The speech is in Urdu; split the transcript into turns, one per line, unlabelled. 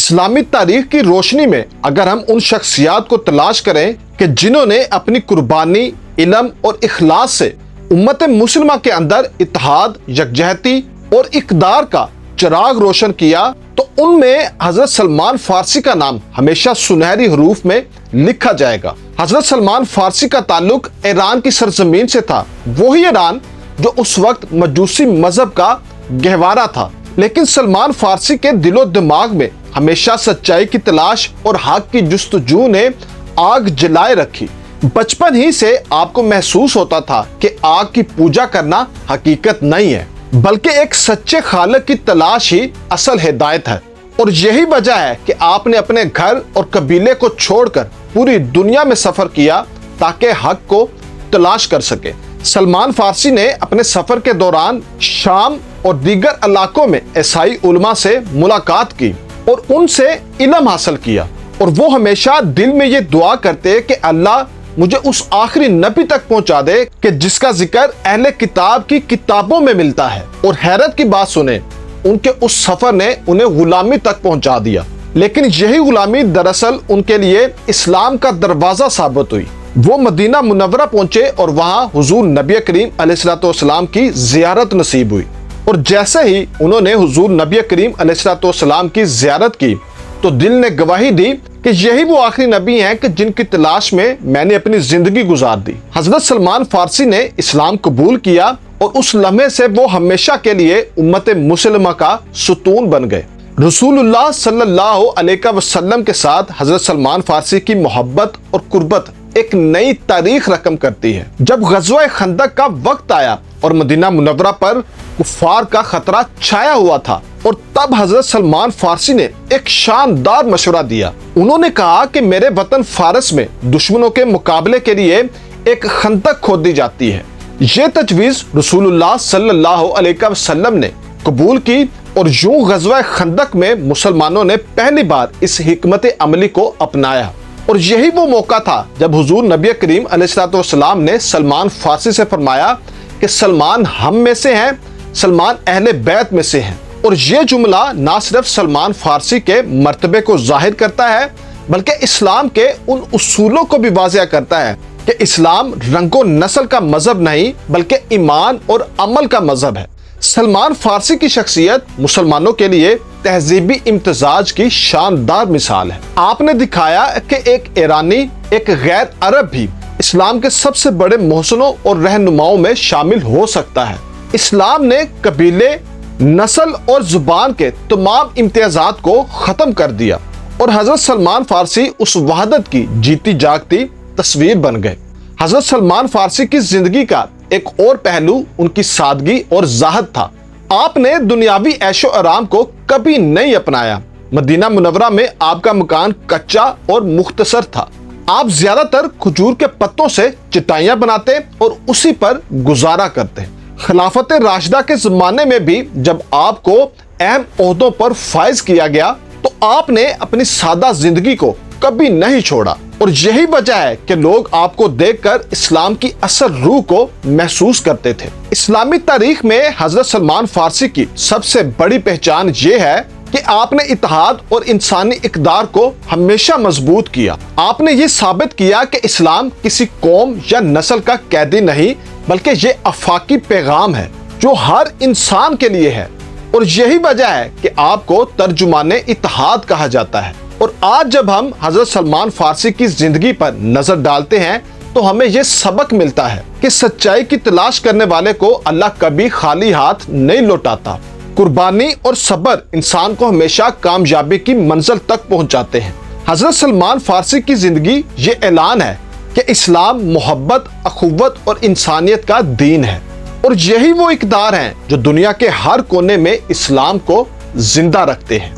اسلامی تاریخ کی روشنی میں اگر ہم ان شخصیات کو تلاش کریں کہ جنہوں نے اپنی قربانی، علم اور اخلاص سے امت مسلمہ کے اندر اتحاد، یکجہتی اور اقدار کا چراغ روشن کیا، تو ان میں حضرت سلمان فارسی کا نام ہمیشہ سنہری حروف میں لکھا جائے گا۔ حضرت سلمان فارسی کا تعلق ایران کی سرزمین سے تھا، وہی ایران جو اس وقت مجوسی مذہب کا گہوارہ تھا، لیکن سلمان فارسی کے دل و دماغ میں ہمیشہ سچائی کی تلاش اور حق کی جستجو نے آگ جلائے رکھی۔ بچپن ہی سے آپ کو محسوس ہوتا تھا کہ آگ کی پوجا کرنا حقیقت نہیں ہے، بلکہ ایک سچے خالق کی تلاش ہی اصل ہدایت ہے، اور یہی وجہ ہے کہ آپ نے اپنے گھر اور قبیلے کو چھوڑ کر پوری دنیا میں سفر کیا تاکہ حق کو تلاش کر سکے۔ سلمان فارسی نے اپنے سفر کے دوران شام اور دیگر علاقوں میں عیسائی علماء سے ملاقات کی اور ان سے علم حاصل کیا، اور وہ ہمیشہ دل میں یہ دعا کرتے کہ اللہ مجھے اس آخری نبی تک پہنچا دے کہ جس کا ذکر اہل کتاب کی کتابوں میں ملتا ہے۔ اور حیرت کی بات سنیں، ان کے اس سفر نے انہیں غلامی تک پہنچا دیا، لیکن یہی غلامی دراصل ان کے لیے اسلام کا دروازہ ثابت ہوئی۔ وہ مدینہ منورہ پہنچے اور وہاں حضور نبی کریم علیہ السلام کی زیارت نصیب ہوئی، اور جیسے ہی انہوں نے حضور نبی کریم علیہ السلام کی زیارت کی تو دل نے گواہی دی کہ یہی وہ آخری نبی ہیں کہ جن کی تلاش میں نے اپنی زندگی گزار دی۔ حضرت سلمان فارسی نے اسلام قبول کیا، اور اس لمحے سے وہ ہمیشہ کے لیے امت مسلمہ کا ستون بن گئے۔ رسول اللہ صلی اللہ علیہ وسلم کے ساتھ حضرت سلمان فارسی کی محبت اور قربت ایک نئی تاریخ رقم کرتی ہے۔ جب غزوہ خندق کا وقت آیا اور مدینہ منورہ پر کفار کا خطرہ چھایا ہوا تھا، اور تب حضرت سلمان فارسی نے ایک شاندار مشورہ دیا۔ انہوں نے کہا کہ میرے وطن فارس میں دشمنوں کے مقابلے کے لیے ایک خندق کھود دی جاتی ہے۔ یہ تجویز رسول اللہ صلی اللہ علیہ وسلم نے قبول کی، اور یوں غزوہ خندق میں مسلمانوں نے پہلی بار اس حکمت عملی کو اپنایا۔ اور یہی وہ موقع تھا جب حضور نبی کریم علیہ السلام نے سلمان فارسی سے فرمایا کہ سلمان ہم میں سے ہیں، سلمان اہل بیت میں سے ہیں۔ اور یہ جملہ نہ صرف سلمان فارسی کے مرتبے کو ظاہر کرتا ہے، بلکہ اسلام کے ان اصولوں کو بھی واضح کرتا ہے کہ اسلام رنگ و نسل کا مذہب نہیں، بلکہ ایمان اور عمل کا مذہب ہے۔ سلمان فارسی کی شخصیت مسلمانوں کے لیے تہذیبی امتزاج کی شاندار مثال ہے۔ آپ نے دکھایا کہ ایک ایرانی، ایک غیر عرب بھی اسلام کے سب سے بڑے محسنوں اور رہنماؤں میں شامل ہو سکتا ہے۔ اسلام نے قبیلے، نسل اور زبان کے تمام امتیازات کو ختم کر دیا، اور حضرت سلمان فارسی اس وحدت کی جیتی جاگتی تصویر بن گئے۔ حضرت سلمان فارسی کی زندگی کا ایک اور پہلو ان کی سادگی اور زاہد تھا۔ آپ نے دنیاوی عیش و آرام کو کبھی نہیں اپنایا۔ مدینہ منورہ میں آپ کا مکان کچا اور مختصر تھا۔ آپ زیادہ تر کھجور کے پتوں سے چٹائیاں بناتے اور اسی پر گزارا کرتے۔ خلافت راشدہ کے زمانے میں بھی جب آپ کو اہم عہدوں پر فائز کیا گیا تو آپ نے اپنی سادہ زندگی کو کبھی نہیں چھوڑا، اور یہی وجہ ہے کہ لوگ آپ کو دیکھ کر اسلام کی اصل روح کو محسوس کرتے تھے۔ اسلامی تاریخ میں حضرت سلمان فارسی کی سب سے بڑی پہچان یہ ہے کہ آپ نے اتحاد اور انسانی اقدار کو ہمیشہ مضبوط کیا۔ آپ نے یہ ثابت کیا کہ اسلام کسی قوم یا نسل کا قیدی نہیں، بلکہ یہ آفاقی پیغام ہے جو ہر انسان کے لیے ہے، اور یہی وجہ ہے کہ آپ کو ترجمان اتحاد کہا جاتا ہے۔ اور آج جب ہم حضرت سلمان فارسی کی زندگی پر نظر ڈالتے ہیں تو ہمیں یہ سبق ملتا ہے کہ سچائی کی تلاش کرنے والے کو اللہ کبھی خالی ہاتھ نہیں لوٹاتا۔ قربانی اور صبر انسان کو ہمیشہ کامیابی کی منزل تک پہنچاتے ہیں۔ حضرت سلمان فارسی کی زندگی یہ اعلان ہے کہ اسلام محبت، اخوت اور انسانیت کا دین ہے، اور یہی وہ اقدار ہیں جو دنیا کے ہر کونے میں اسلام کو زندہ رکھتے ہیں۔